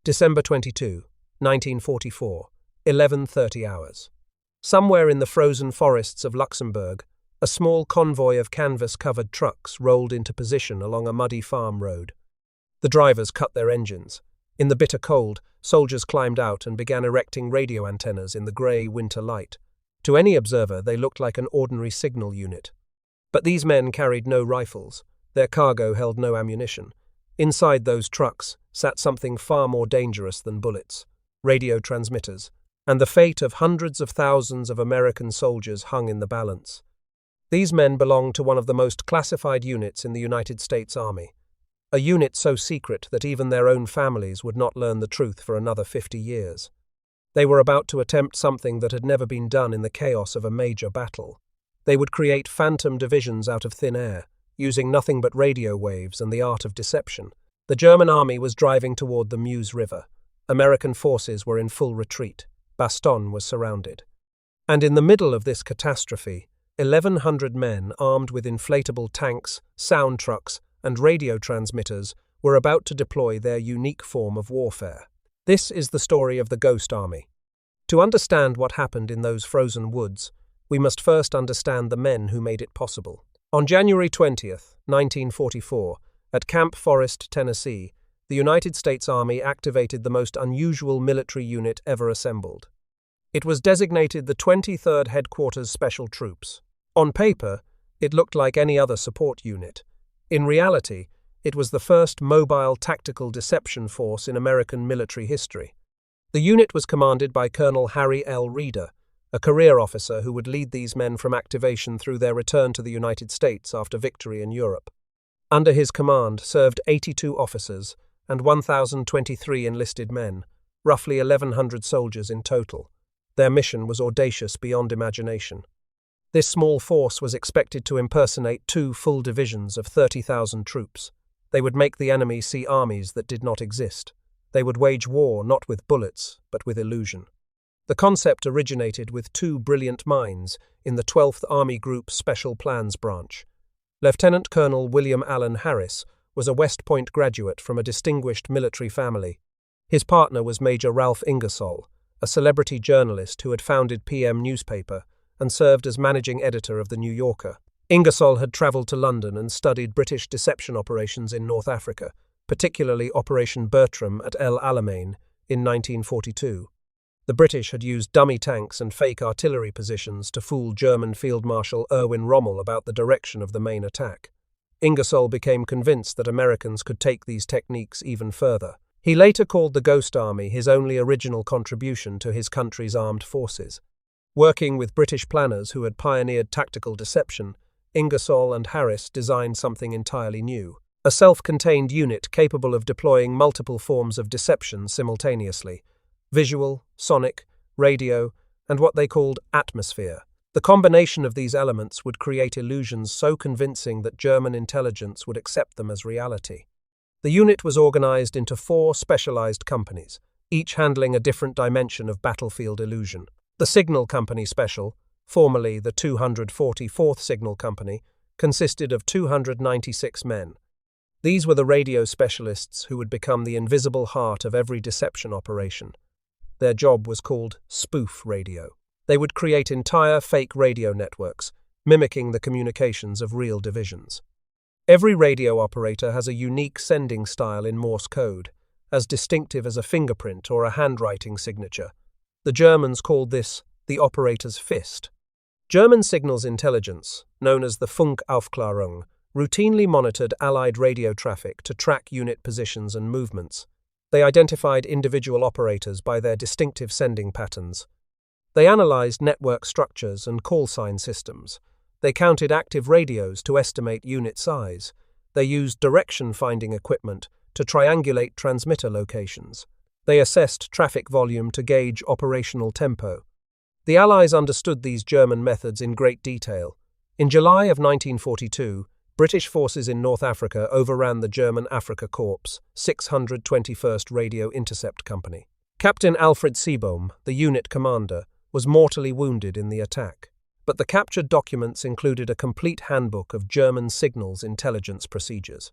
December 22, 1944, 11:30 hours. Somewhere in the frozen forests of Luxembourg, a small convoy of canvas-covered trucks rolled into position along a muddy farm road. The drivers cut their engines. In the bitter cold, soldiers climbed out and began erecting radio antennas in the grey winter light. To any observer, they looked like an ordinary signal unit. But these men carried no rifles. Their cargo held no ammunition. Inside those trucks sat something far more dangerous than bullets: radio transmitters, and the fate of hundreds of thousands of American soldiers hung in the balance. These men belonged to one of the most classified units in the United States Army, a unit so secret that even their own families would not learn the truth for another 50 years. They were about to attempt something that had never been done in the chaos of a major battle. They would create phantom divisions out of thin air, using nothing but radio waves and the art of deception. The German army was driving toward the Meuse River. American forces were in full retreat. Bastogne was surrounded. And in the middle of this catastrophe, 1,100 men armed with inflatable tanks, sound trucks, and radio transmitters were about to deploy their unique form of warfare. This is the story of the Ghost Army. To understand what happened in those frozen woods, we must first understand the men who made it possible. On January 20th, 1944, at Camp Forest, Tennessee, the United States Army activated the most unusual military unit ever assembled. It was designated the 23rd Headquarters Special Troops. On paper, it looked like any other support unit. In reality, it was the first mobile tactical deception force in American military history. The unit was commanded by Colonel Harry L. Reeder, a career officer who would lead these men from activation through their return to the United States after victory in Europe. Under his command served 82 officers and 1,023 enlisted men, roughly 1,100 soldiers in total. Their mission was audacious beyond imagination. This small force was expected to impersonate 2 full divisions of 30,000 troops. They would make the enemy see armies that did not exist. They would wage war not with bullets, but with illusion. The concept originated with 2 brilliant minds in the 12th Army Group Special Plans Branch. Lieutenant Colonel William Allen Harris was a West Point graduate from a distinguished military family. His partner was Major Ralph Ingersoll, a celebrity journalist who had founded PM newspaper and served as managing editor of The New Yorker. Ingersoll had travelled to London and studied British deception operations in North Africa, particularly Operation Bertram at El Alamein in 1942. The British had used dummy tanks and fake artillery positions to fool German Field Marshal Erwin Rommel about the direction of the main attack. Ingersoll became convinced that Americans could take these techniques even further. He later called the Ghost Army his only original contribution to his country's armed forces. Working with British planners who had pioneered tactical deception, Ingersoll and Harris designed something entirely new: a self-contained unit capable of deploying multiple forms of deception simultaneously: visual, sonic, radio, and what they called atmosphere. The combination of these elements would create illusions so convincing that German intelligence would accept them as reality. The unit was organized into 4 specialized companies, each handling a different dimension of battlefield illusion. The Signal Company Special, formerly the 244th Signal Company, consisted of 296 men. These were the radio specialists who would become the invisible heart of every deception operation. Their job was called spoof radio. They would create entire fake radio networks, mimicking the communications of real divisions. Every radio operator has a unique sending style in Morse code, as distinctive as a fingerprint or a handwriting signature. The Germans called this the operator's fist. German signals intelligence, known as the Funkaufklärung, routinely monitored Allied radio traffic to track unit positions and movements. They identified individual operators by their distinctive sending patterns. They analyzed network structures and call sign systems. They counted active radios to estimate unit size. They used direction-finding equipment to triangulate transmitter locations. They assessed traffic volume to gauge operational tempo. The Allies understood these German methods in great detail. In July of 1942, British forces in North Africa overran the German Afrika Korps, 621st Radio Intercept Company. Captain Alfred Seebohm, the unit commander, was mortally wounded in the attack. But the captured documents included a complete handbook of German signals intelligence procedures.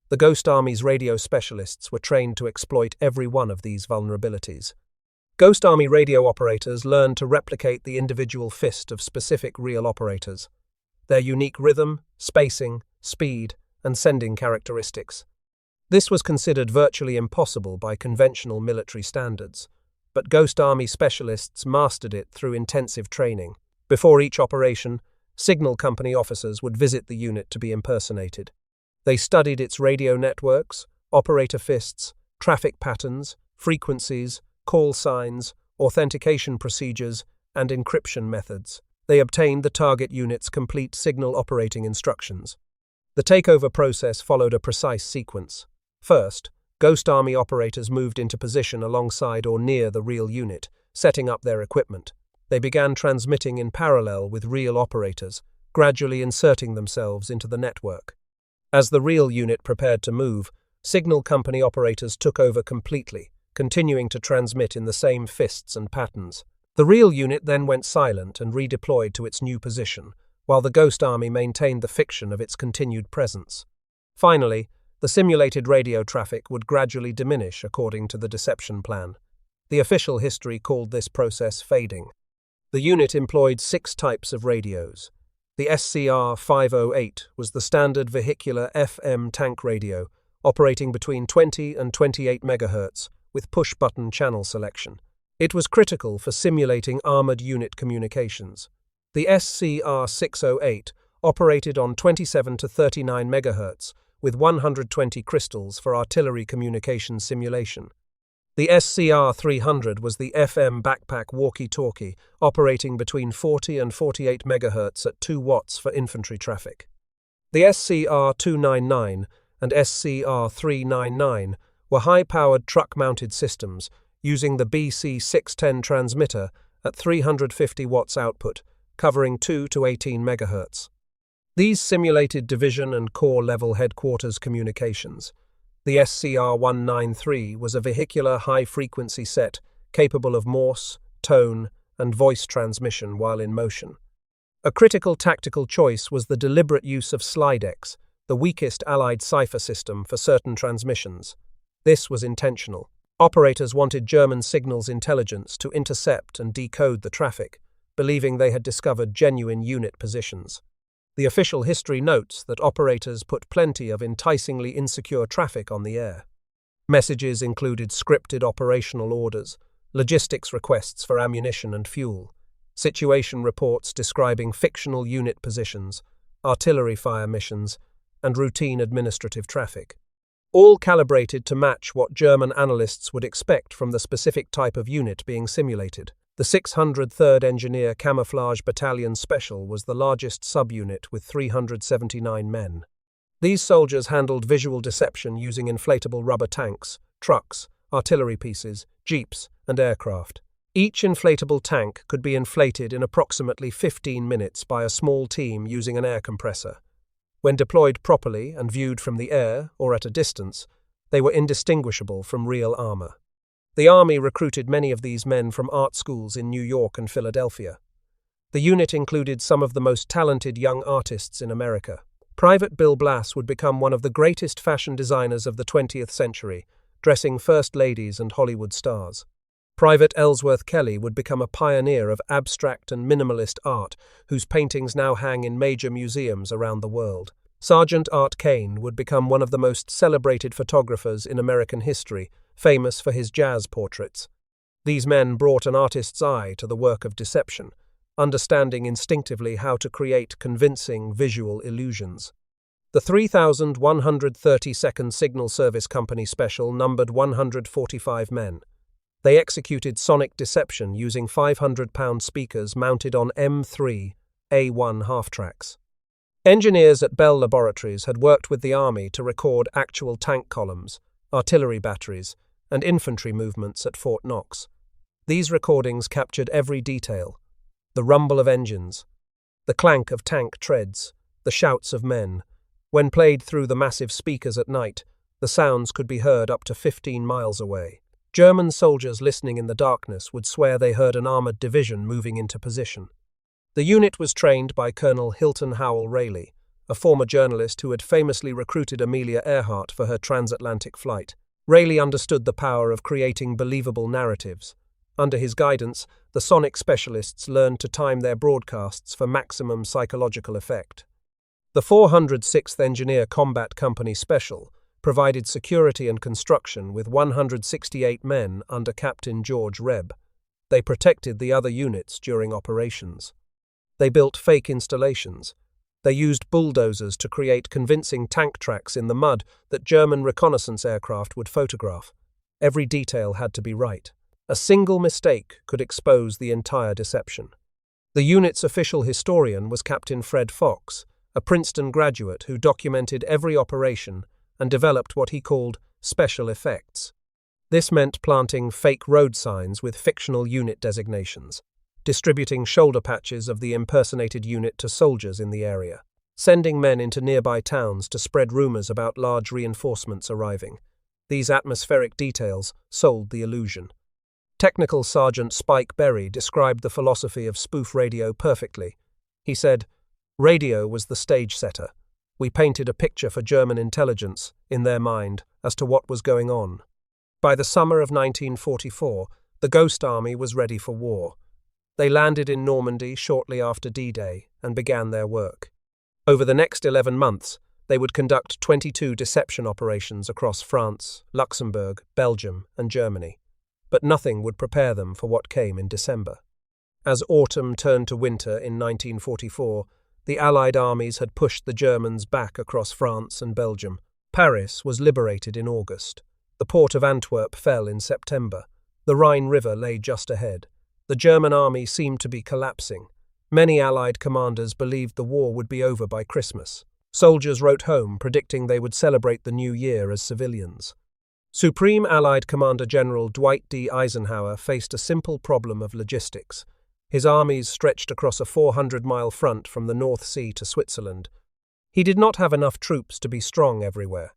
The Ghost Army's radio specialists were trained to exploit every one of these vulnerabilities. Ghost Army radio operators learned to replicate the individual fist of specific real operators, their unique rhythm, spacing, speed, and sending characteristics. This was considered virtually impossible by conventional military standards, but Ghost Army specialists mastered it through intensive training. Before each operation, signal company officers would visit the unit to be impersonated. They studied its radio networks, operator fists, traffic patterns, frequencies, call signs, authentication procedures, and encryption methods. They obtained the target unit's complete signal operating instructions. The takeover process followed a precise sequence. First, Ghost Army operators moved into position alongside or near the real unit, setting up their equipment. They began transmitting in parallel with real operators, gradually inserting themselves into the network. As the real unit prepared to move, signal company operators took over completely, continuing to transmit in the same fists and patterns. The real unit then went silent and redeployed to its new position, while the Ghost Army maintained the fiction of its continued presence. Finally, the simulated radio traffic would gradually diminish according to the deception plan. The official history called this process fading. The unit employed 6 types of radios. The SCR-508 was the standard vehicular FM tank radio, operating between 20 and 28 MHz, with push-button channel selection. It was critical for simulating armored unit communications. The SCR-608 operated on 27 to 39 MHz, with 120 crystals for artillery communication simulation. The SCR-300 was the FM backpack walkie-talkie, operating between 40 and 48 MHz at 2 watts for infantry traffic. The SCR-299 and SCR-399 were high-powered truck-mounted systems using the BC-610 transmitter at 350 watts output, covering 2 to 18 MHz. These simulated division and corps-level headquarters communications. The SCR-193 was a vehicular high-frequency set capable of Morse, tone, and voice transmission while in motion. A critical tactical choice was the deliberate use of Slidex, the weakest Allied cipher system for certain transmissions. This was intentional. Operators wanted German signals intelligence to intercept and decode the traffic, believing they had discovered genuine unit positions. The official history notes that operators put plenty of enticingly insecure traffic on the air. Messages included scripted operational orders, logistics requests for ammunition and fuel, situation reports describing fictional unit positions, artillery fire missions, and routine administrative traffic. All calibrated to match what German analysts would expect from the specific type of unit being simulated. The 603rd Engineer Camouflage Battalion Special was the largest subunit with 379 men. These soldiers handled visual deception using inflatable rubber tanks, trucks, artillery pieces, jeeps, and aircraft. Each inflatable tank could be inflated in approximately 15 minutes by a small team using an air compressor. When deployed properly and viewed from the air or at a distance, they were indistinguishable from real armor. The Army recruited many of these men from art schools in New York and Philadelphia. The unit included some of the most talented young artists in America. Private Bill Blass would become one of the greatest fashion designers of the 20th century, dressing first ladies and Hollywood stars. Private Ellsworth Kelly would become a pioneer of abstract and minimalist art, whose paintings now hang in major museums around the world. Sergeant Art Kane would become one of the most celebrated photographers in American history, famous for his jazz portraits. These men brought an artist's eye to the work of deception, understanding instinctively how to create convincing visual illusions. The 3,132nd Signal Service Company Special numbered 145 men. They executed sonic deception using 500-pound speakers mounted on M3 A1 half-tracks. Engineers at Bell Laboratories had worked with the Army to record actual tank columns, artillery batteries, and infantry movements at Fort Knox. These recordings captured every detail: the rumble of engines, the clank of tank treads, the shouts of men. When played through the massive speakers at night, the sounds could be heard up to 15 miles away. German soldiers listening in the darkness would swear they heard an armored division moving into position. The unit was trained by Colonel Hilton Howell Rayleigh, a former journalist who had famously recruited Amelia Earhart for her transatlantic flight. Rayleigh understood the power of creating believable narratives. Under his guidance, the sonic specialists learned to time their broadcasts for maximum psychological effect. The 406th Engineer Combat Company Special provided security and construction with 168 men under Captain George Rebb. They protected the other units during operations. They built fake installations. They used bulldozers to create convincing tank tracks in the mud that German reconnaissance aircraft would photograph. Every detail had to be right. A single mistake could expose the entire deception. The unit's official historian was Captain Fred Fox, a Princeton graduate who documented every operation and developed what he called special effects. This meant planting fake road signs with fictional unit designations, distributing shoulder patches of the impersonated unit to soldiers in the area, sending men into nearby towns to spread rumors about large reinforcements arriving. These atmospheric details sold the illusion. Technical Sergeant Spike Berry described the philosophy of spoof radio perfectly. He said, "Radio was the stage setter. We painted a picture for German intelligence, in their mind, as to what was going on." By the summer of 1944, the Ghost Army was ready for war. They landed in Normandy shortly after D-Day and began their work. Over the next 11 months, they would conduct 22 deception operations across France, Luxembourg, Belgium, and Germany. But nothing would prepare them for what came in December. As autumn turned to winter in 1944, the Allied armies had pushed the Germans back across France and Belgium. Paris was liberated in August. The port of Antwerp fell in September. The Rhine River lay just ahead. The German army seemed to be collapsing. Many Allied commanders believed the war would be over by Christmas. Soldiers wrote home, predicting they would celebrate the new year as civilians. Supreme Allied Commander General Dwight D. Eisenhower faced a simple problem of logistics. His armies stretched across a 400-mile front from the North Sea to Switzerland. He did not have enough troops to be strong everywhere.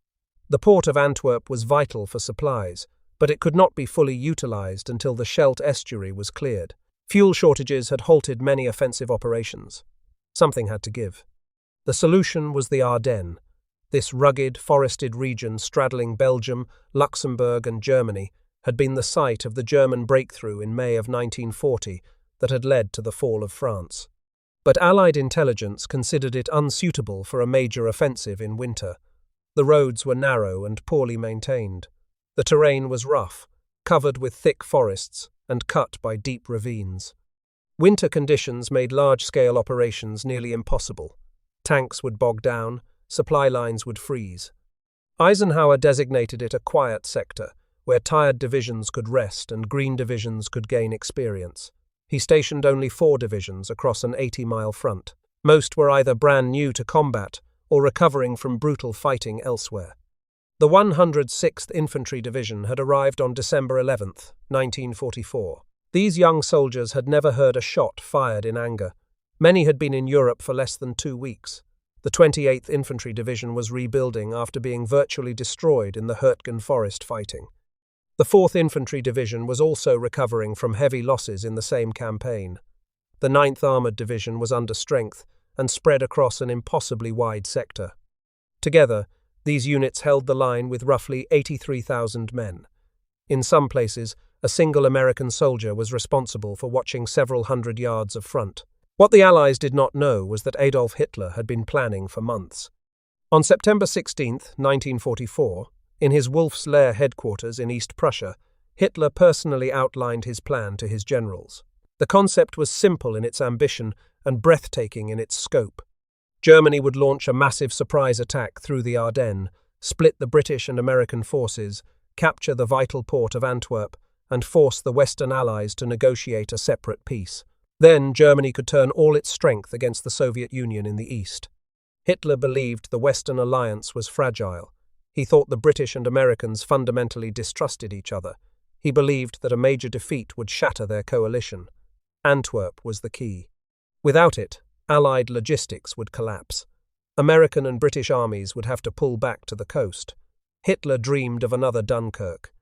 The port of Antwerp was vital for supplies, but it could not be fully utilized until the Scheldt estuary was cleared. Fuel shortages had halted many offensive operations. Something had to give. The solution was the Ardennes. This rugged, forested region straddling Belgium, Luxembourg, and Germany had been the site of the German breakthrough in May of 1940 that had led to the fall of France. But Allied intelligence considered it unsuitable for a major offensive in winter. The roads were narrow and poorly maintained. The terrain was rough, covered with thick forests and cut by deep ravines. Winter conditions made large-scale operations nearly impossible. Tanks would bog down, supply lines would freeze. Eisenhower designated it a quiet sector, where tired divisions could rest and green divisions could gain experience. He stationed only 4 divisions across an 80-mile front. Most were either brand new to combat or recovering from brutal fighting elsewhere. The 106th Infantry Division had arrived on December 11, 1944. These young soldiers had never heard a shot fired in anger. Many had been in Europe for less than 2 weeks. The 28th Infantry Division was rebuilding after being virtually destroyed in the Hurtgen Forest fighting. The 4th Infantry Division was also recovering from heavy losses in the same campaign. The 9th Armoured Division was under strength and spread across an impossibly wide sector. Together, these units held the line with roughly 83,000 men. In some places, a single American soldier was responsible for watching several hundred yards of front. What the Allies did not know was that Adolf Hitler had been planning for months. On September 16, 1944, in his Wolf's Lair headquarters in East Prussia, Hitler personally outlined his plan to his generals. The concept was simple in its ambition and breathtaking in its scope. Germany would launch a massive surprise attack through the Ardennes, split the British and American forces, capture the vital port of Antwerp, and force the Western Allies to negotiate a separate peace. Then Germany could turn all its strength against the Soviet Union in the East. Hitler believed the Western alliance was fragile. He thought the British and Americans fundamentally distrusted each other. He believed that a major defeat would shatter their coalition. Antwerp was the key. Without it, Allied logistics would collapse. American and British armies would have to pull back to the coast. Hitler dreamed of another Dunkirk.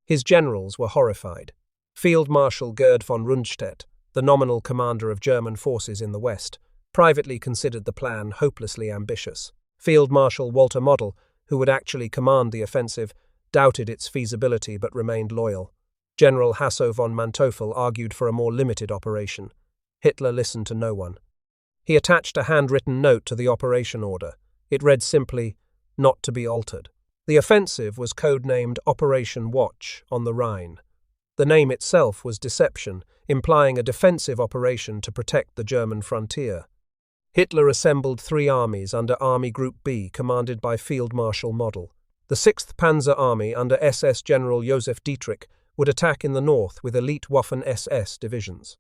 His generals were horrified. Field Marshal Gerd von Rundstedt, the nominal commander of German forces in the West, privately considered the plan hopelessly ambitious. Field Marshal Walter Model, who would actually command the offensive, doubted its feasibility but remained loyal. General Hasso von Manteuffel argued for a more limited operation. Hitler listened to no one. He attached a handwritten note to the operation order. It read simply, "Not to be altered." The offensive was codenamed Operation Watch on the Rhine. The name itself was deception, implying a defensive operation to protect the German frontier. Hitler assembled 3 armies under Army Group B, commanded by Field Marshal Model. The 6th Panzer Army under SS General Josef Dietrich would attack in the north with elite Waffen-SS divisions.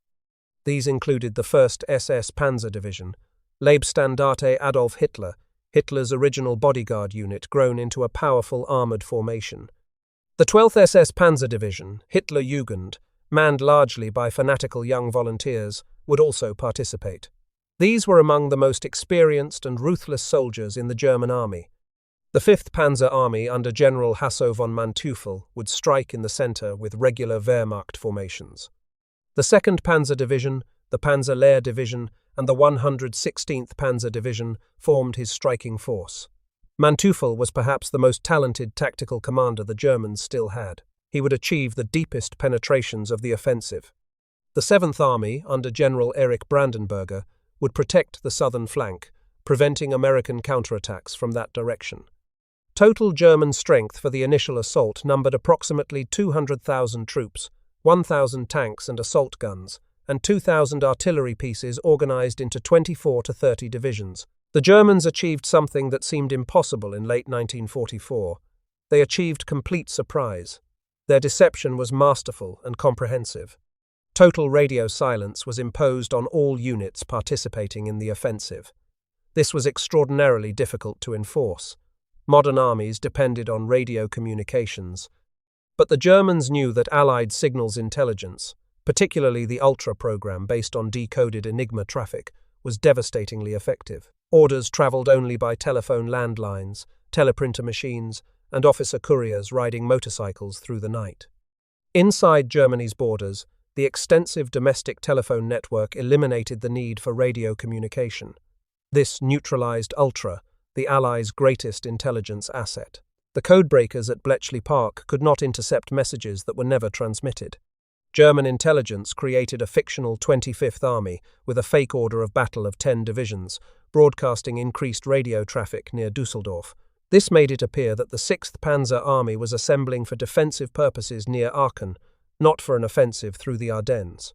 These included the 1st SS Panzer Division, Leibstandarte Adolf Hitler, Hitler's original bodyguard unit grown into a powerful armoured formation. The 12th SS Panzer Division, Hitler Jugend, manned largely by fanatical young volunteers, would also participate. These were among the most experienced and ruthless soldiers in the German army. The 5th Panzer Army under General Hasso von Manteuffel would strike in the centre with regular Wehrmacht formations. The 2nd Panzer Division, the Panzer Lehr Division, and the 116th Panzer Division formed his striking force. Manteuffel was perhaps the most talented tactical commander the Germans still had. He would achieve the deepest penetrations of the offensive. The 7th Army, under General Erich Brandenberger, would protect the southern flank, preventing American counterattacks from that direction. Total German strength for the initial assault numbered approximately 200,000 troops, 1,000 tanks and assault guns, and 2,000 artillery pieces organized into 24 to 30 divisions. The Germans achieved something that seemed impossible in late 1944. They achieved complete surprise. Their deception was masterful and comprehensive. Total radio silence was imposed on all units participating in the offensive. This was extraordinarily difficult to enforce. Modern armies depended on radio communications. But the Germans knew that Allied signals intelligence, particularly the Ultra program based on decoded Enigma traffic, was devastatingly effective. Orders travelled only by telephone landlines, teleprinter machines, and officer couriers riding motorcycles through the night. Inside Germany's borders, the extensive domestic telephone network eliminated the need for radio communication. This neutralized Ultra, the Allies' greatest intelligence asset. The codebreakers at Bletchley Park could not intercept messages that were never transmitted. German intelligence created a fictional 25th Army with a fake order of battle of 10 divisions, broadcasting increased radio traffic near Düsseldorf. This made it appear that the 6th Panzer Army was assembling for defensive purposes near Aachen, not for an offensive through the Ardennes.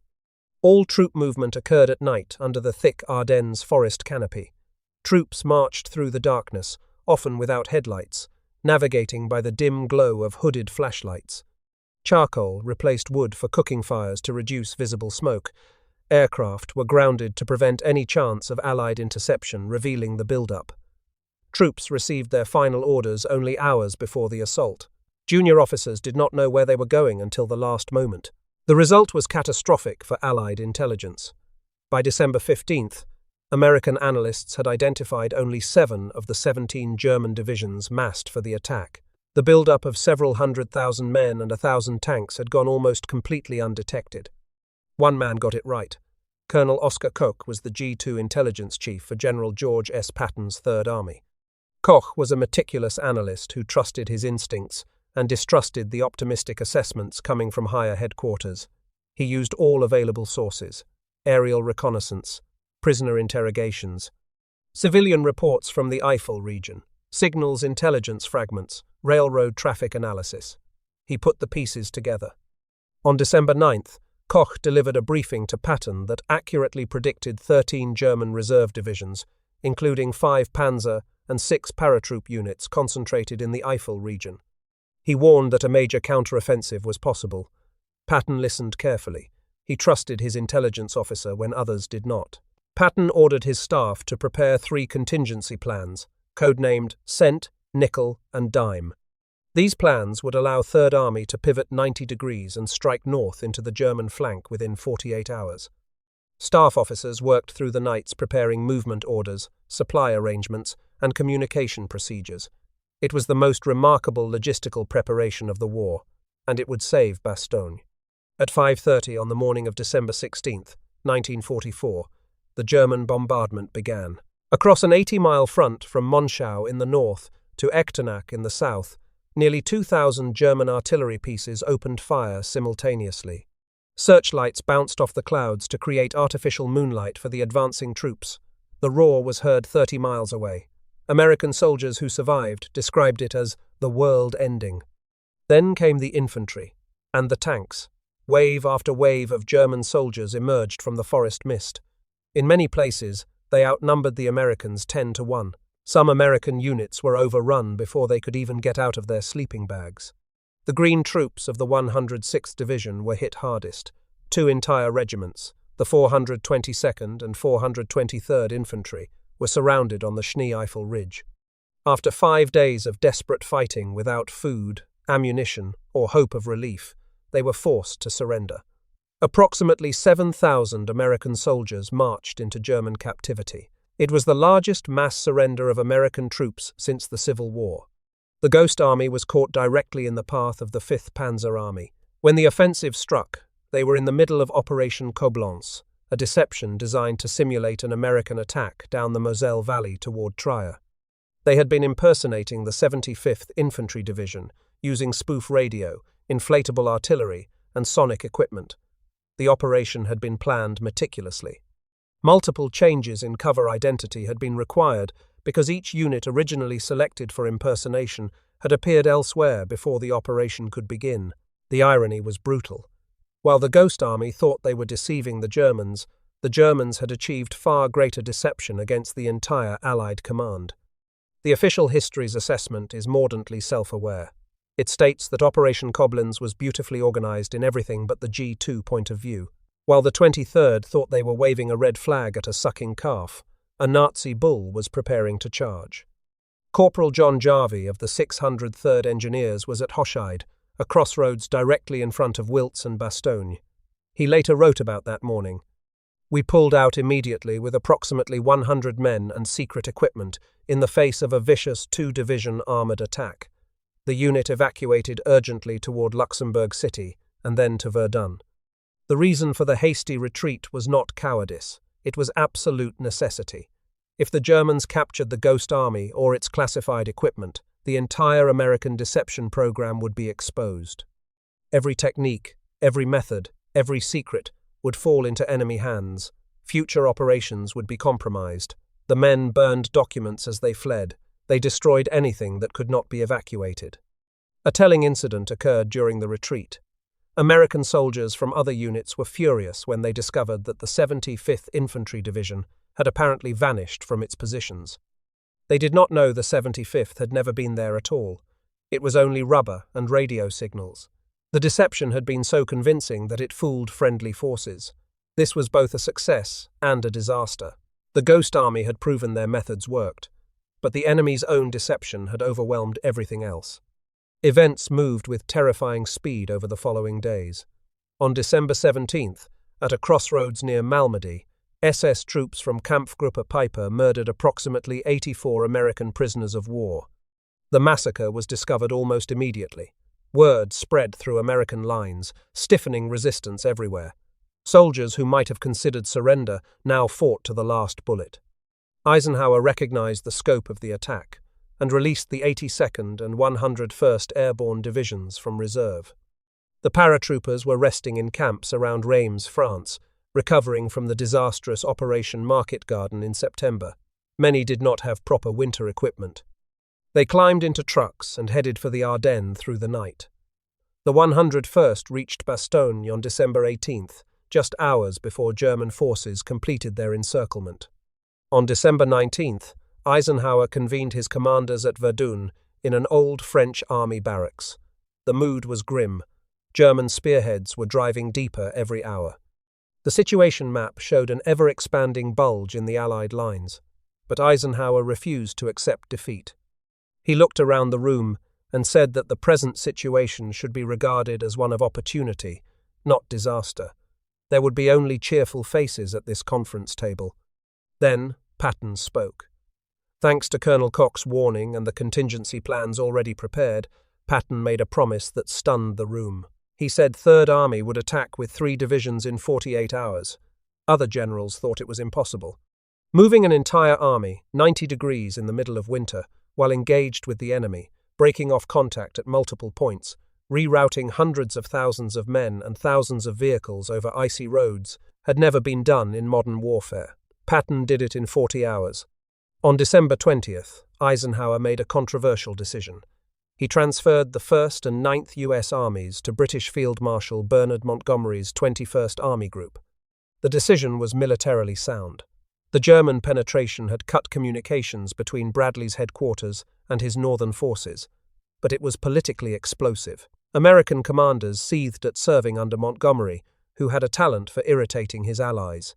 All troop movement occurred at night under the thick Ardennes forest canopy. Troops marched through the darkness, often without headlights, navigating by the dim glow of hooded flashlights. Charcoal replaced wood for cooking fires to reduce visible smoke. Aircraft were grounded to prevent any chance of Allied interception, revealing the build-up. Troops received their final orders only hours before the assault. Junior officers did not know where they were going until the last moment. The result was catastrophic for Allied intelligence. By December 15th, American analysts had identified only 7 of the 17 German divisions massed for the attack. The build-up of several 100,000 men and 1,000 tanks had gone almost completely undetected. One man got it right. Colonel Oskar Koch was the G2 intelligence chief for General George S. Patton's Third Army. Koch was a meticulous analyst who trusted his instincts and distrusted the optimistic assessments coming from higher headquarters. He used all available sources: aerial reconnaissance, prisoner interrogations, civilian reports from the Eifel region, signals intelligence fragments, railroad traffic analysis. He put the pieces together. On December 9th, Koch delivered a briefing to Patton that accurately predicted 13 German reserve divisions, including 5 panzer and 6 paratroop units concentrated in the Eifel region. He warned that a major counteroffensive was possible. Patton listened carefully. He trusted his intelligence officer when others did not. Patton ordered his staff to prepare 3 contingency plans, codenamed Cent, Nickel, and Dime. These plans would allow Third Army to pivot 90 degrees and strike north into the German flank within 48 hours. Staff officers worked through the nights preparing movement orders, supply arrangements, and communication procedures. It was the most remarkable logistical preparation of the war, and it would save Bastogne. At 5:30 on the morning of December 16th, 1944, the German bombardment began. Across an 80-mile front from Monschau in the north to Echternach in the south, nearly 2,000 German artillery pieces opened fire simultaneously. Searchlights bounced off the clouds to create artificial moonlight for the advancing troops. The roar was heard 30 miles away. American soldiers who survived described it as the world ending. Then came the infantry and the tanks. Wave after wave of German soldiers emerged from the forest mist. In many places, they outnumbered the Americans 10-1. Some American units were overrun before they could even get out of their sleeping bags. The green troops of the 106th Division were hit hardest. 2 entire regiments, the 422nd and 423rd Infantry, were surrounded on the Schnee-Eifel Ridge. After 5 days of desperate fighting without food, ammunition, or hope of relief, they were forced to surrender. Approximately 7,000 American soldiers marched into German captivity. It was the largest mass surrender of American troops since the Civil War. The Ghost Army was caught directly in the path of the 5th Panzer Army. When the offensive struck, they were in the middle of Operation Koblenz, a deception designed to simulate an American attack down the Moselle Valley toward Trier. They had been impersonating the 75th Infantry Division, using spoof radio, inflatable artillery, and sonic equipment. The operation had been planned meticulously. Multiple changes in cover identity had been required because each unit originally selected for impersonation had appeared elsewhere before the operation could begin. The irony was brutal. While the Ghost Army thought they were deceiving the Germans had achieved far greater deception against the entire Allied command. The official history's assessment is mordantly self-aware. It states that Operation Koblenz was beautifully organized in everything but the G2 point of view. While the 23rd thought they were waving a red flag at a sucking calf, a Nazi bull was preparing to charge. Corporal John Jarvie of the 603rd Engineers was at Hoscheid, a crossroads directly in front of Wiltz and Bastogne. He later wrote about that morning. "We pulled out immediately with approximately 100 men and secret equipment in the face of a vicious 2-division armored attack. The unit evacuated urgently toward Luxembourg City and then to Verdun. The reason for the hasty retreat was not cowardice, it was absolute necessity. If the Germans captured the Ghost Army or its classified equipment, the entire American deception program would be exposed. Every technique, every method, every secret would fall into enemy hands. Future operations would be compromised. The men burned documents as they fled. They destroyed anything that could not be evacuated." A telling incident occurred during the retreat. American soldiers from other units were furious when they discovered that the 75th Infantry Division had apparently vanished from its positions. They did not know the 75th had never been there at all. It was only rubber and radio signals. The deception had been so convincing that it fooled friendly forces. This was both a success and a disaster. The Ghost Army had proven their methods worked, but the enemy's own deception had overwhelmed everything else. Events moved with terrifying speed over the following days. On December 17th, at a crossroads near Malmedy, SS troops from Kampfgruppe Peiper murdered approximately 84 American prisoners of war. The massacre was discovered almost immediately. Word spread through American lines, stiffening resistance everywhere. Soldiers who might have considered surrender now fought to the last bullet. Eisenhower recognized the scope of the attack and released the 82nd and 101st Airborne Divisions from reserve. The paratroopers were resting in camps around Reims, France, recovering from the disastrous Operation Market Garden in September. Many did not have proper winter equipment. They climbed into trucks and headed for the Ardennes through the night. The 101st reached Bastogne on December 18th, just hours before German forces completed their encirclement. On December 19th, Eisenhower convened his commanders at Verdun in an old French army barracks. The mood was grim. German spearheads were driving deeper every hour. The situation map showed an ever-expanding bulge in the Allied lines, but Eisenhower refused to accept defeat. He looked around the room and said that the present situation should be regarded as one of opportunity, not disaster. There would be only cheerful faces at this conference table. Then Patton spoke. Thanks to Colonel Koch's warning and the contingency plans already prepared, Patton made a promise that stunned the room. He said Third Army would attack with 3 divisions in 48 hours. Other generals thought it was impossible. Moving an entire army 90 degrees in the middle of winter, while engaged with the enemy, breaking off contact at multiple points, rerouting hundreds of thousands of men and thousands of vehicles over icy roads, had never been done in modern warfare. Patton did it in 40 hours. On December 20th, Eisenhower made a controversial decision. He transferred the 1st and 9th U.S. Armies to British Field Marshal Bernard Montgomery's 21st Army Group. The decision was militarily sound. The German penetration had cut communications between Bradley's headquarters and his northern forces, but it was politically explosive. American commanders seethed at serving under Montgomery, who had a talent for irritating his allies.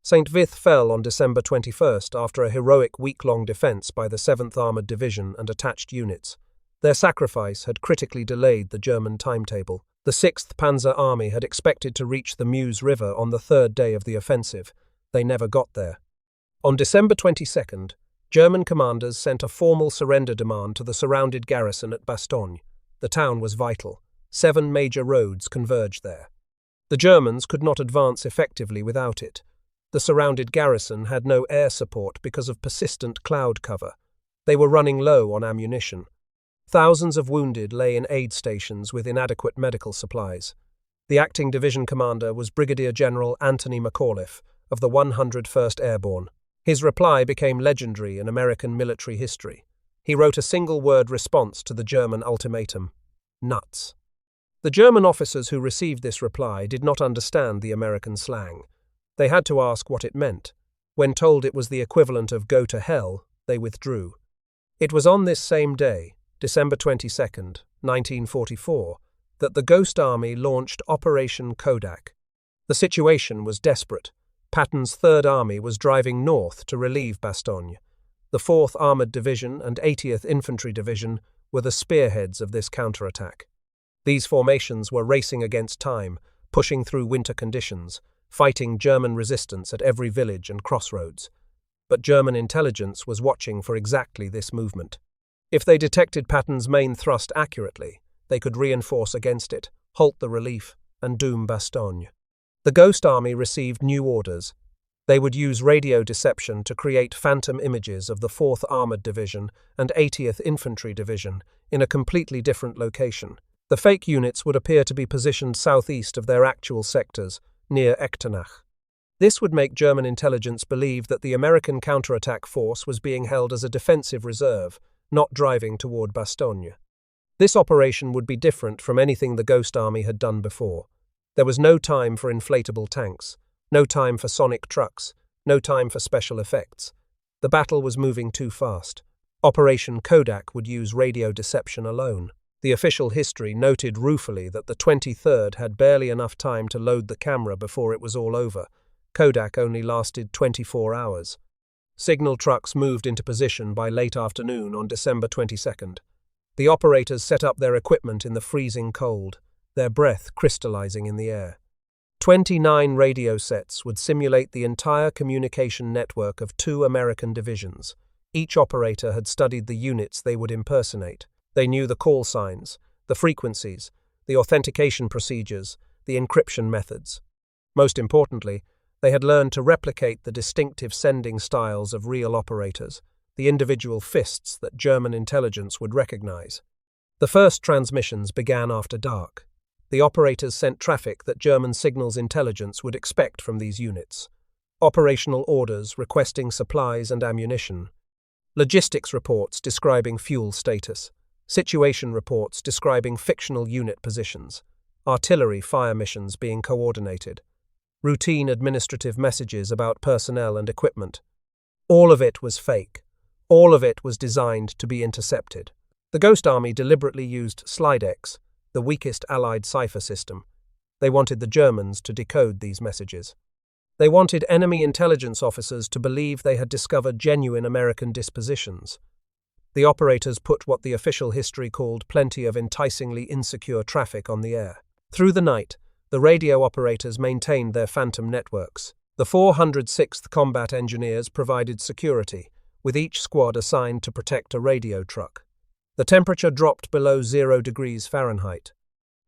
St. Vith fell on December 21st after a heroic week-long defense by the 7th Armored Division and attached units. Their sacrifice had critically delayed the German timetable. The 6th Panzer Army had expected to reach the Meuse River on the 3rd day of the offensive. They never got there. On December 22nd, German commanders sent a formal surrender demand to the surrounded garrison at Bastogne. The town was vital. 7 major roads converged there. The Germans could not advance effectively without it. The surrounded garrison had no air support because of persistent cloud cover. They were running low on ammunition. Thousands of wounded lay in aid stations with inadequate medical supplies. The acting division commander was Brigadier General Anthony McAuliffe of the 101st Airborne. His reply became legendary in American military history. He wrote a single-word response to the German ultimatum: nuts. The German officers who received this reply did not understand the American slang. They had to ask what it meant. When told it was the equivalent of "go to hell," they withdrew. It was on this same day, December 22nd, 1944, that the Ghost Army launched Operation Kodak. The situation was desperate. Patton's Third Army was driving north to relieve Bastogne. The 4th Armored Division and 80th Infantry Division were the spearheads of this counterattack. These formations were racing against time, pushing through winter conditions, fighting German resistance at every village and crossroads. But German intelligence was watching for exactly this movement. If they detected Patton's main thrust accurately, they could reinforce against it, halt the relief, and doom Bastogne. The Ghost Army received new orders. They would use radio deception to create phantom images of the 4th Armored Division and 80th Infantry Division in a completely different location. The fake units would appear to be positioned southeast of their actual sectors, near Echternach. This would make German intelligence believe that the American counterattack force was being held as a defensive reserve, not driving toward Bastogne. This operation would be different from anything the Ghost Army had done before. There was no time for inflatable tanks, no time for sonic trucks, no time for special effects. The battle was moving too fast. Operation Kodak would use radio deception alone. The official history noted ruefully that the 23rd had barely enough time to load the camera before it was all over. Kodak only lasted 24 hours. Signal trucks moved into position by late afternoon on December 22nd. The operators set up their equipment in the freezing cold, their breath crystallizing in the air. 29 radio sets would simulate the entire communication network of 2 American divisions. Each operator had studied the units they would impersonate. They knew the call signs, the frequencies, the authentication procedures, the encryption methods. Most importantly, they had learned to replicate the distinctive sending styles of real operators, the individual fists that German intelligence would recognize. The first transmissions began after dark. The operators sent traffic that German signals intelligence would expect from these units. Operational orders requesting supplies and ammunition. Logistics reports describing fuel status. Situation reports describing fictional unit positions. Artillery fire missions being coordinated. Routine administrative messages about personnel and equipment. All of it was fake. All of it was designed to be intercepted. The Ghost Army deliberately used Slidex, the weakest Allied cipher system. They wanted the Germans to decode these messages. They wanted enemy intelligence officers to believe they had discovered genuine American dispositions. The operators put what the official history called plenty of enticingly insecure traffic on the air. Through the night, the radio operators maintained their phantom networks. The 406th Combat Engineers provided security, with each squad assigned to protect a radio truck. The temperature dropped below 0 degrees Fahrenheit.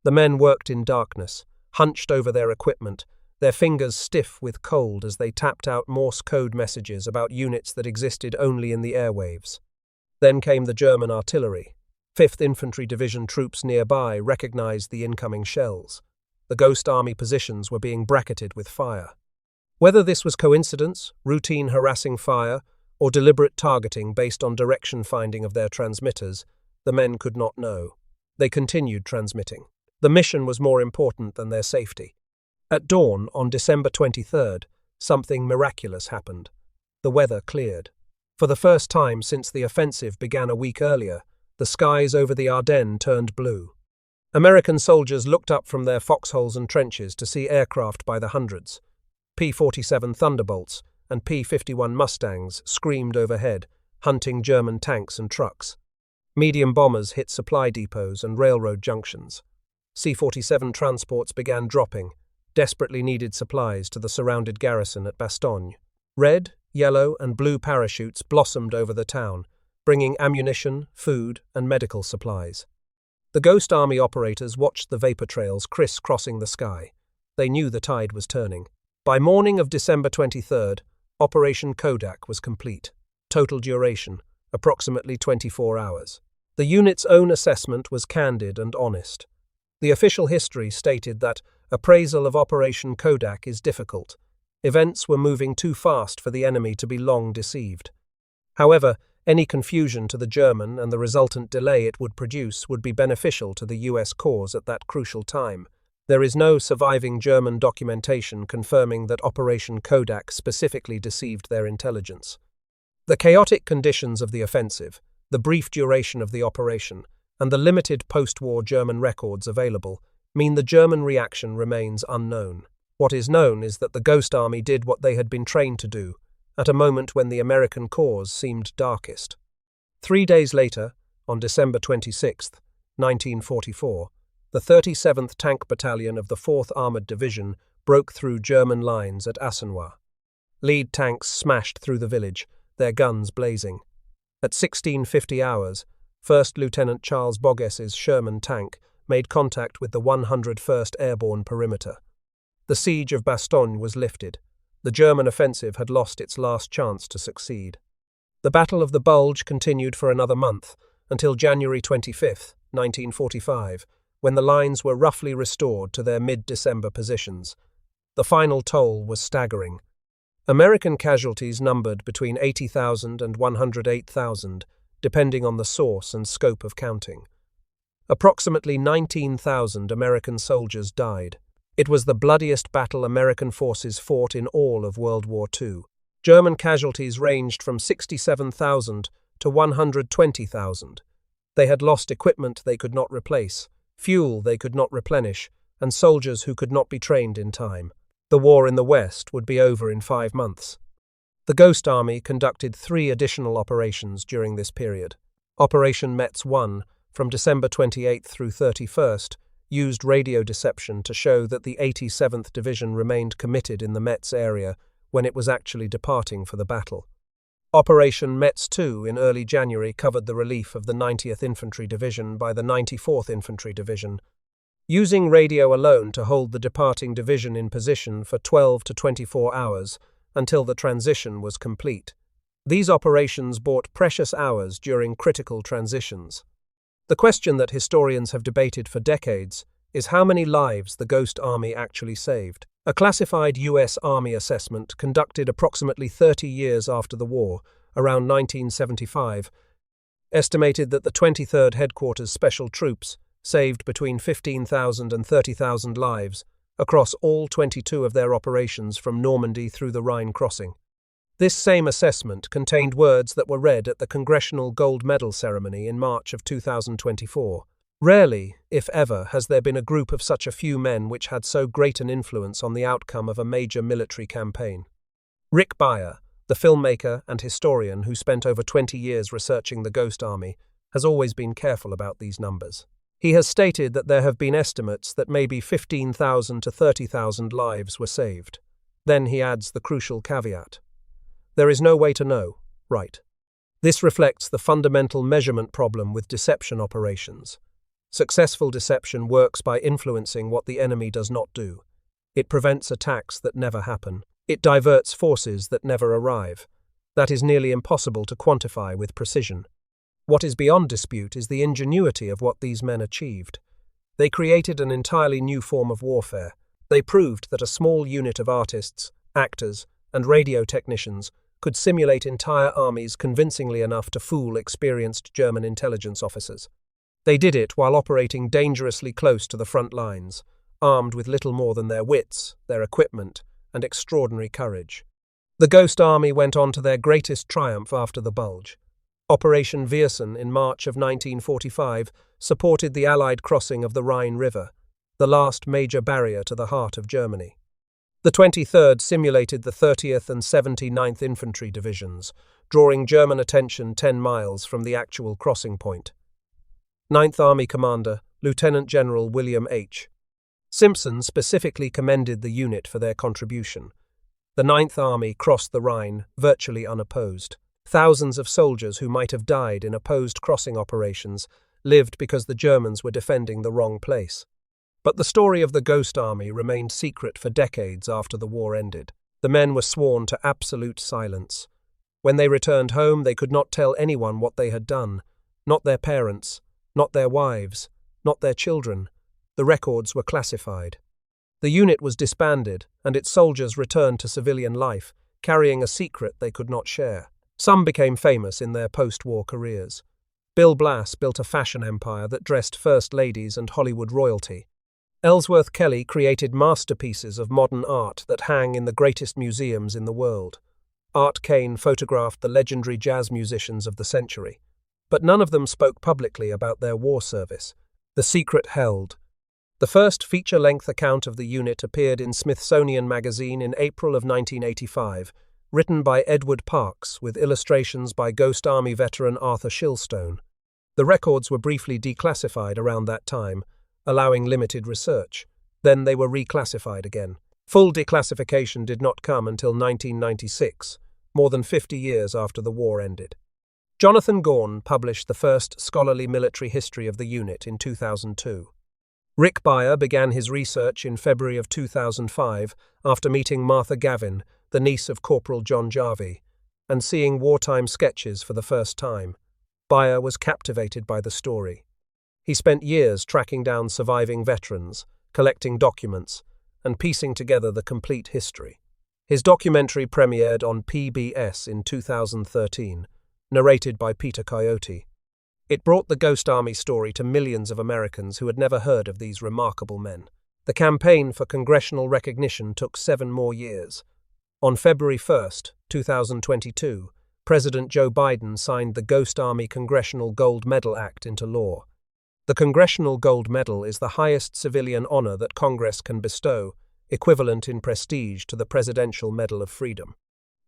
The men worked in darkness, hunched over their equipment, their fingers stiff with cold as they tapped out Morse code messages about units that existed only in the airwaves. Then came the German artillery. 5th Infantry Division troops nearby recognized the incoming shells. The Ghost Army positions were being bracketed with fire. Whether this was coincidence, routine harassing fire, or deliberate targeting based on direction finding of their transmitters, the men could not know. They continued transmitting. The mission was more important than their safety. At dawn on December 23rd, something miraculous happened. The weather cleared. For the first time since the offensive began a week earlier, the skies over the Ardennes turned blue. American soldiers looked up from their foxholes and trenches to see aircraft by the hundreds. P-47 Thunderbolts and P-51 Mustangs screamed overhead, hunting German tanks and trucks. Medium bombers hit supply depots and railroad junctions. C-47 transports began dropping desperately needed supplies to the surrounded garrison at Bastogne. Red, yellow, and blue parachutes blossomed over the town, bringing ammunition, food, and medical supplies. The Ghost Army operators watched the vapor trails criss-crossing the sky. They knew the tide was turning. By morning of December 23rd, Operation Kodak was complete. Total duration, approximately 24 hours. The unit's own assessment was candid and honest. The official history stated that appraisal of Operation Kodak is difficult. Events were moving too fast for the enemy to be long deceived. However, any confusion to the German and the resultant delay it would produce would be beneficial to the US cause at that crucial time. There is no surviving German documentation confirming that Operation Kodak specifically deceived their intelligence. The chaotic conditions of the offensive, the brief duration of the operation, and the limited post-war German records available mean the German reaction remains unknown. What is known is that the Ghost Army did what they had been trained to do, at a moment when the American cause seemed darkest. 3 days later, on December 26, 1944, the 37th Tank Battalion of the 4th Armored Division broke through German lines at Ardennes. Lead tanks smashed through the village, their guns blazing. At 1650 hours, 1st Lieutenant Charles Bulge's Sherman tank made contact with the 101st Airborne perimeter. The siege of Bastogne was lifted. The German offensive had lost its last chance to succeed. The Battle of the Bulge continued for another month, until January 25, 1945, when the lines were roughly restored to their mid-December positions. The final toll was staggering. American casualties numbered between 80,000 and 108,000, depending on the source and scope of counting. Approximately 19,000 American soldiers died. It was the bloodiest battle American forces fought in all of World War II. German casualties ranged from 67,000 to 120,000. They had lost equipment they could not replace, fuel they could not replenish, and soldiers who could not be trained in time. The war in the West would be over in 5 months. The Ghost Army conducted 3 additional operations during this period. Operation Metz I, from December 28 through 31st, used radio deception to show that the 87th Division remained committed in the Metz area when it was actually departing for the battle. Operation Metz II in early January covered the relief of the 90th Infantry Division by the 94th Infantry Division, using radio alone to hold the departing division in position for 12 to 24 hours until the transition was complete. These operations bought precious hours during critical transitions. The question that historians have debated for decades is how many lives the Ghost Army actually saved. A classified US Army assessment conducted approximately 30 years after the war, around 1975, estimated that the 23rd Headquarters Special Troops saved between 15,000 and 30,000 lives across all 22 of their operations from Normandy through the Rhine crossing. This same assessment contained words that were read at the Congressional Gold Medal ceremony in March of 2024. Rarely, if ever, has there been a group of such a few men which had so great an influence on the outcome of a major military campaign. Rick Beyer, the filmmaker and historian who spent over 20 years researching the Ghost Army, has always been careful about these numbers. He has stated that there have been estimates that maybe 15,000 to 30,000 lives were saved. Then he adds the crucial caveat: there is no way to know, right? This reflects the fundamental measurement problem with deception operations. Successful deception works by influencing what the enemy does not do. It prevents attacks that never happen. It diverts forces that never arrive. That is nearly impossible to quantify with precision. What is beyond dispute is the ingenuity of what these men achieved. They created an entirely new form of warfare. They proved that a small unit of artists, actors, and radio technicians could simulate entire armies convincingly enough to fool experienced German intelligence officers. They did it while operating dangerously close to the front lines, armed with little more than their wits, their equipment, and extraordinary courage. The Ghost Army went on to their greatest triumph after the Bulge. Operation Viersen in March of 1945 supported the Allied crossing of the Rhine River, the last major barrier to the heart of Germany. The 23rd simulated the 30th and 79th Infantry Divisions, drawing German attention 10 miles from the actual crossing point. 9th Army Commander, Lieutenant General William H. Simpson specifically commended the unit for their contribution. The 9th Army crossed the Rhine virtually unopposed. Thousands of soldiers who might have died in opposed crossing operations lived because the Germans were defending the wrong place. But the story of the Ghost Army remained secret for decades after the war ended. The men were sworn to absolute silence. When they returned home, they could not tell anyone what they had done. Not their parents, not their wives, not their children. The records were classified. The unit was disbanded, and its soldiers returned to civilian life, carrying a secret they could not share. Some became famous in their post-war careers. Bill Blass built a fashion empire that dressed first ladies and Hollywood royalty. Ellsworth Kelly created masterpieces of modern art that hang in the greatest museums in the world. Art Kane photographed the legendary jazz musicians of the century. But none of them spoke publicly about their war service. The secret held. The first feature-length account of the unit appeared in Smithsonian Magazine in April of 1985, written by Edward Parks with illustrations by Ghost Army veteran Arthur Shilstone. The records were briefly declassified around that time, allowing limited research. Then they were reclassified again. Full declassification did not come until 1996, more than 50 years after the war ended. Jonathan Gaughan published the first scholarly military history of the unit in 2002. Rick Beyer began his research in February of 2005 after meeting Martha Gavin, the niece of Corporal John Jarvie, and seeing wartime sketches for the first time. Beyer was captivated by the story. He spent years tracking down surviving veterans, collecting documents, and piecing together the complete history. His documentary premiered on PBS in 2013, narrated by Peter Coyote. It brought the Ghost Army story to millions of Americans who had never heard of these remarkable men. The campaign for congressional recognition took 7 more years. On February 1, 2022, President Joe Biden signed the Ghost Army Congressional Gold Medal Act into law. The Congressional Gold Medal is the highest civilian honor that Congress can bestow, equivalent in prestige to the Presidential Medal of Freedom.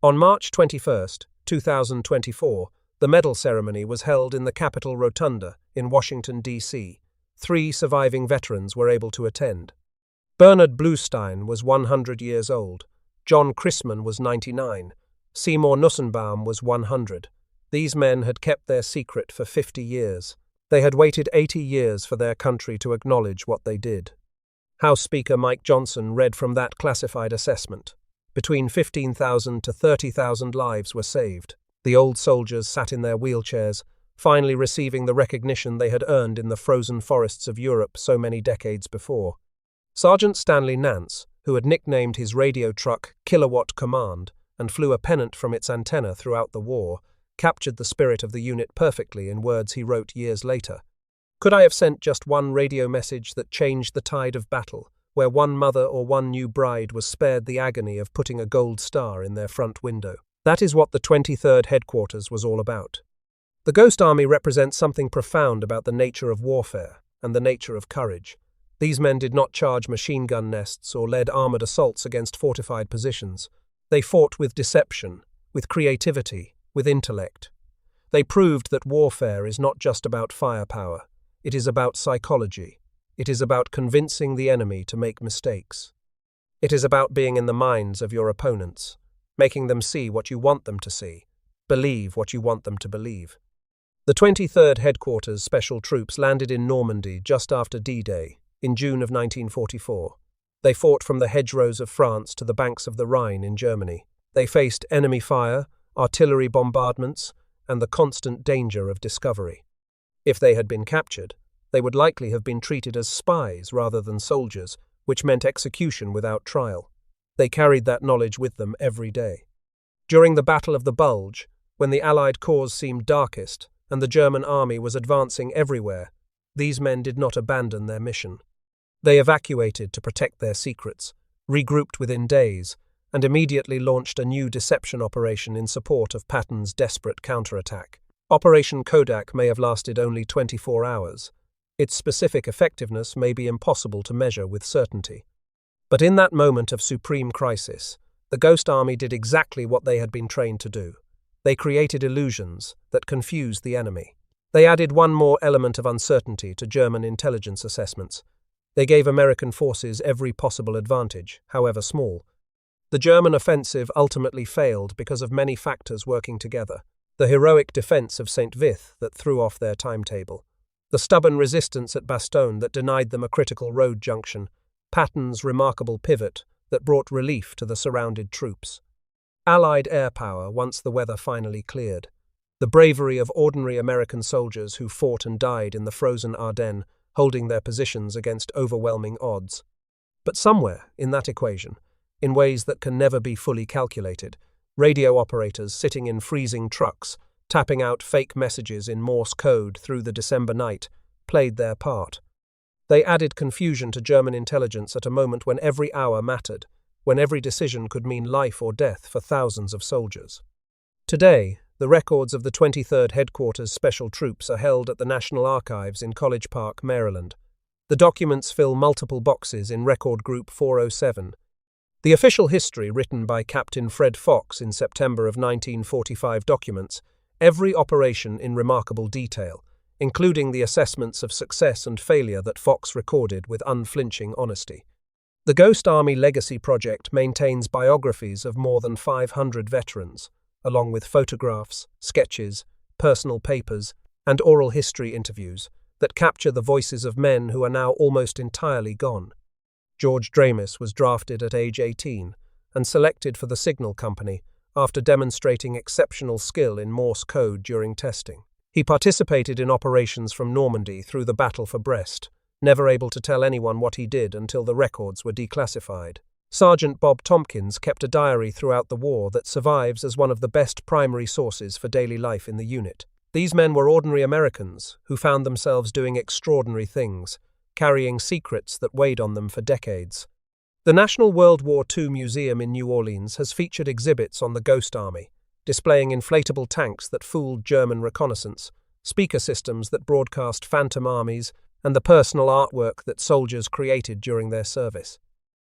On March 21, 2024, the medal ceremony was held in the Capitol Rotunda in Washington, D.C. 3 surviving veterans were able to attend. Bernard Bluestein was 100 years old. John Chrisman was 99. Seymour Nussenbaum was 100. These men had kept their secret for 50 years. They had waited 80 years for their country to acknowledge what they did. House Speaker Mike Johnson read from that classified assessment. Between 15,000 to 30,000 lives were saved. The old soldiers sat in their wheelchairs, finally receiving the recognition they had earned in the frozen forests of Europe so many decades before. Sergeant Stanley Nance, who had nicknamed his radio truck Kilowatt Command and flew a pennant from its antenna throughout the war, captured the spirit of the unit perfectly in words he wrote years later. Could I have sent just one radio message that changed the tide of battle, where one mother or one new bride was spared the agony of putting a gold star in their front window? That is what the 23rd Headquarters was all about. The Ghost Army represents something profound about the nature of warfare and the nature of courage. These men did not charge machine gun nests or led armored assaults against fortified positions. They fought with deception, with creativity, with intellect. They proved that warfare is not just about firepower. It is about psychology. It is about convincing the enemy to make mistakes. It is about being in the minds of your opponents, making them see what you want them to see, believe what you want them to believe. The 23rd Headquarters Special Troops landed in Normandy just after D-Day, in June of 1944. They fought from the hedgerows of France to the banks of the Rhine in Germany. They faced enemy fire, artillery bombardments, and the constant danger of discovery. If they had been captured, they would likely have been treated as spies rather than soldiers, which meant execution without trial. They carried that knowledge with them every day. During the Battle of the Bulge, when the Allied cause seemed darkest and the German army was advancing everywhere, these men did not abandon their mission. They evacuated to protect their secrets, regrouped within days, and immediately launched a new deception operation in support of Patton's desperate counterattack. Operation Kodak may have lasted only 24 hours. Its specific effectiveness may be impossible to measure with certainty. But in that moment of supreme crisis, the Ghost Army did exactly what they had been trained to do. They created illusions that confused the enemy. They added one more element of uncertainty to German intelligence assessments. They gave American forces every possible advantage, however small. The German offensive ultimately failed because of many factors working together. The heroic defense of St. Vith that threw off their timetable. The stubborn resistance at Bastogne that denied them a critical road junction. Patton's remarkable pivot that brought relief to the surrounded troops. Allied air power once the weather finally cleared. The bravery of ordinary American soldiers who fought and died in the frozen Ardennes, holding their positions against overwhelming odds. But somewhere in that equation, in ways that can never be fully calculated, radio operators sitting in freezing trucks, tapping out fake messages in Morse code through the December night, played their part. They added confusion to German intelligence at a moment when every hour mattered, when every decision could mean life or death for thousands of soldiers. Today, the records of the 23rd Headquarters Special Troops are held at the National Archives in College Park, Maryland. The documents fill multiple boxes in Record Group 407. The official history written by Captain Fred Fox in September of 1945 documents every operation in remarkable detail, including the assessments of success and failure that Fox recorded with unflinching honesty. The Ghost Army Legacy Project maintains biographies of more than 500 veterans, along with photographs, sketches, personal papers, and oral history interviews that capture the voices of men who are now almost entirely gone. George Dramis was drafted at age 18 and selected for the Signal Company after demonstrating exceptional skill in Morse code during testing. He participated in operations from Normandy through the battle for Brest, never able to tell anyone what he did until the records were declassified. Sergeant Bob Tompkins kept a diary throughout the war that survives as one of the best primary sources for daily life in the unit. These men were ordinary Americans who found themselves doing extraordinary things, carrying secrets that weighed on them for decades. The National World War II Museum in New Orleans has featured exhibits on the Ghost Army, displaying inflatable tanks that fooled German reconnaissance, speaker systems that broadcast phantom armies, and the personal artwork that soldiers created during their service.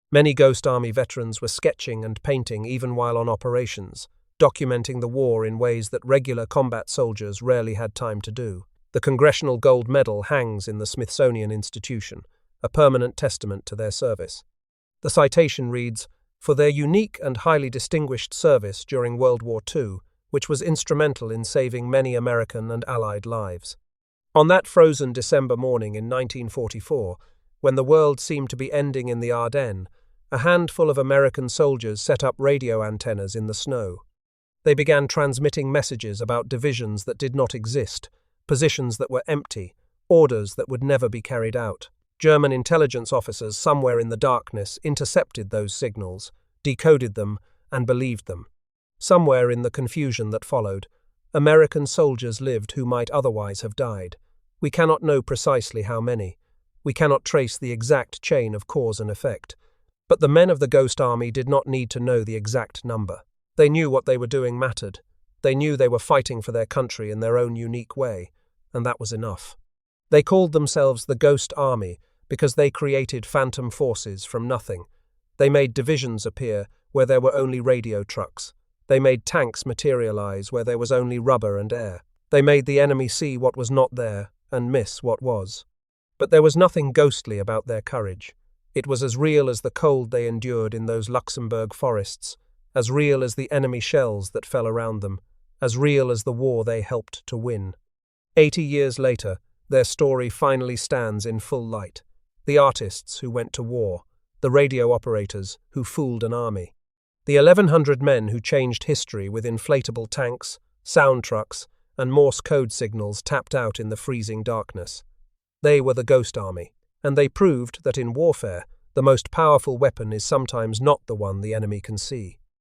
Many Ghost Army veterans were sketching and painting even while on operations, documenting the war in ways that regular combat soldiers rarely had time to do. The Congressional Gold Medal hangs in the Smithsonian Institution, a permanent testament to their service. The citation reads, "For their unique and highly distinguished service during World War II, which was instrumental in saving many American and Allied lives." On that frozen December morning in 1944, when the world seemed to be ending in the Ardennes, a handful of American soldiers set up radio antennas in the snow. They began transmitting messages about divisions that did not exist, positions that were empty, orders that would never be carried out. German intelligence officers somewhere in the darkness intercepted those signals, decoded them, and believed them. Somewhere in the confusion that followed, American soldiers lived who might otherwise have died. We cannot know precisely how many. We cannot trace the exact chain of cause and effect. But the men of the Ghost Army did not need to know the exact number. They knew what they were doing mattered. They knew they were fighting for their country in their own unique way, and that was enough. They called themselves the Ghost Army because they created phantom forces from nothing. They made divisions appear where there were only radio trucks. They made tanks materialize where there was only rubber and air. They made the enemy see what was not there and miss what was. But there was nothing ghostly about their courage. It was as real as the cold they endured in those Luxembourg forests, as real as the enemy shells that fell around them, as real as the war they helped to win. 80 years later, their story finally stands in full light. The artists who went to war, the radio operators who fooled an army. The 1,100 men who changed history with inflatable tanks, sound trucks, and Morse code signals tapped out in the freezing darkness. They were the Ghost Army, and they proved that in warfare, the most powerful weapon is sometimes not the one the enemy can see.